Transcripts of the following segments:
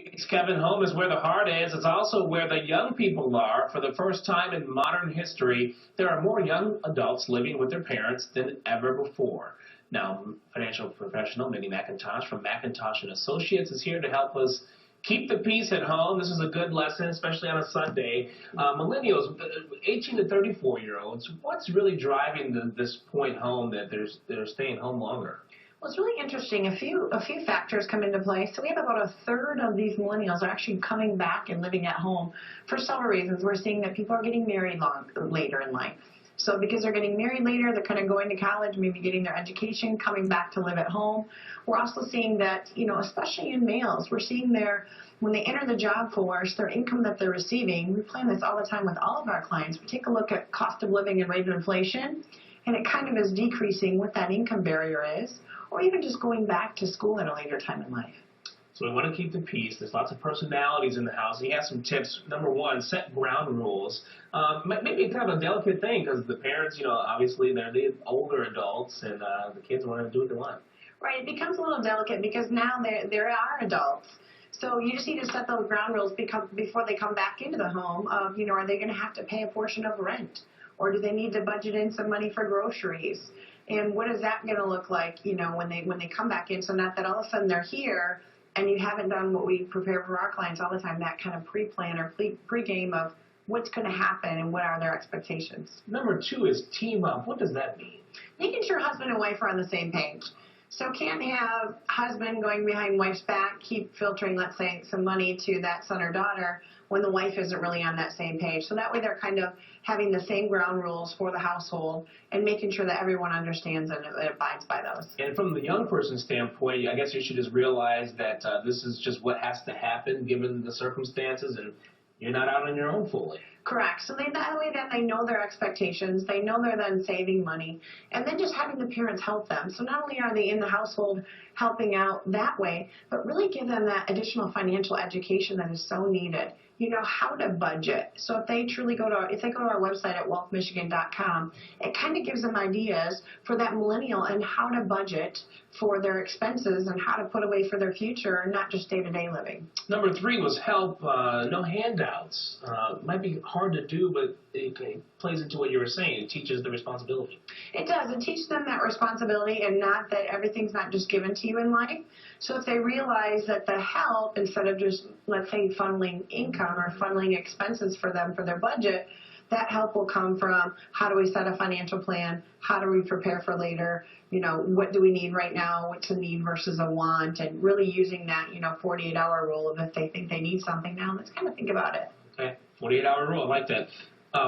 It's Kevin, home is where the heart is. It's also where the young people are. For the first time in modern history, there are more young adults living with their parents than ever before. Now, financial professional Mindy McIntosh from McIntosh and Associates is here to help us keep the peace at home. This is a good lesson, especially on a Sunday. Millennials, 18 to 34-year-olds, what's really driving this point home that they're staying home longer? Well, it's really interesting. A few factors come into play. So we have about a third of these millennials are actually coming back and living at home for several reasons. We're seeing that people are getting married later in life. So because they're getting married later, they're kind of going to college, maybe getting their education, coming back to live at home. We're also seeing that, especially in males, we're seeing when they enter the job force, their income that they're receiving, we plan this all the time with all of our clients. We take a look at cost of living and rate of inflation, and it kind of is decreasing what that income barrier is, or even just going back to school at a later time in life. So we want to keep the peace. There's lots of personalities in the house. He has some tips. Number one, set ground rules. Maybe kind of a delicate thing because the parents, obviously they're the older adults and the kids want to do what they want. Right. It becomes a little delicate because now there are adults. So you just need to set those ground rules before they come back into the home of, are they going to have to pay a portion of rent? Or do they need to budget in some money for groceries? And what is that going to look like, when they come back in? So not that all of a sudden they're here and you haven't done what we prepare for our clients all the time, that kind of pre-plan or pre-game of what's going to happen and what are their expectations. Number two is team up. What does that mean? Making sure husband and wife are on the same page. So can't have husband going behind wife's back, keep filtering, let's say, some money to that son or daughter when the wife isn't really on that same page. So that way they're kind of having the same ground rules for the household and making sure that everyone understands and abides by those. And from the young person's standpoint, I guess you should just realize that this is just what has to happen given the circumstances, and you're not out on your own fully. Correct. So that way then they know their expectations, they know they're then saving money, and then just having the parents help them. So not only are they in the household helping out that way, but really give them that additional financial education that is so needed. How to budget. So if they go to our website at wealthmichigan.com, it kind of gives them ideas for that millennial and how to budget for their expenses and how to put away for their future, not just day-to-day living. Number three was help, no handouts. Might be hard to do, but it plays into what you were saying. It teaches the responsibility. It does. It teaches them that responsibility and not that everything's not just given to you in life. So if they realize that the help, instead of just, let's say, funneling income or funneling expenses for them for their budget, that help will come from how do we set a financial plan, how do we prepare for later, what do we need right now, what's a need versus a want, and really using that, 48-hour rule of if they think they need something now, let's kind of think about it. Okay, 48-hour rule, I like that.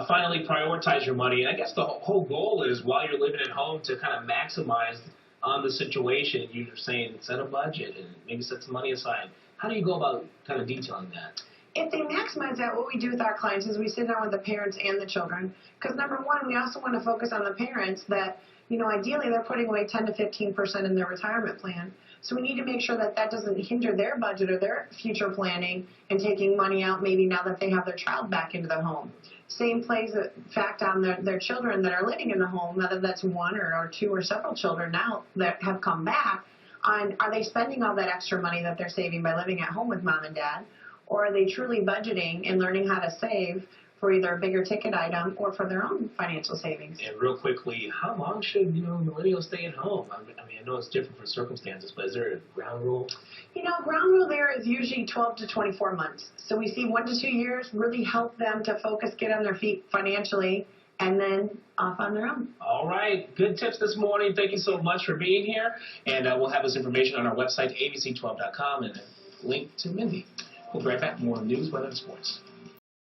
Finally, prioritize your money, and I guess the whole goal is while you're living at home to kind of maximize on the situation. You're saying set a budget and maybe set some money aside. How do you go about kind of detailing that? If they maximize that, what we do with our clients is we sit down with the parents and the children. Because number one, we also want to focus on the parents that, ideally they're putting away 10 to 15% in their retirement plan. So we need to make sure that doesn't hinder their budget or their future planning and taking money out maybe now that they have their child back into the home. Same plays a fact on their children that are living in the home, whether that's one or two or several children now that have come back, on are they spending all that extra money that they're saving by living at home with mom and dad, or are they truly budgeting and learning how to save for either a bigger ticket item or for their own financial savings? And real quickly, how long should millennials stay at home? I know it's different for circumstances, but is there a ground rule? Ground rule there is usually 12 to 24 months. So we see 1 to 2 years really help them to focus, get on their feet financially, and then off on their own. All right. Good tips this morning. Thank you so much for being here. And we'll have this information on our website, abc12.com, and a link to Mindy. We'll be right back. More news, weather, and sports.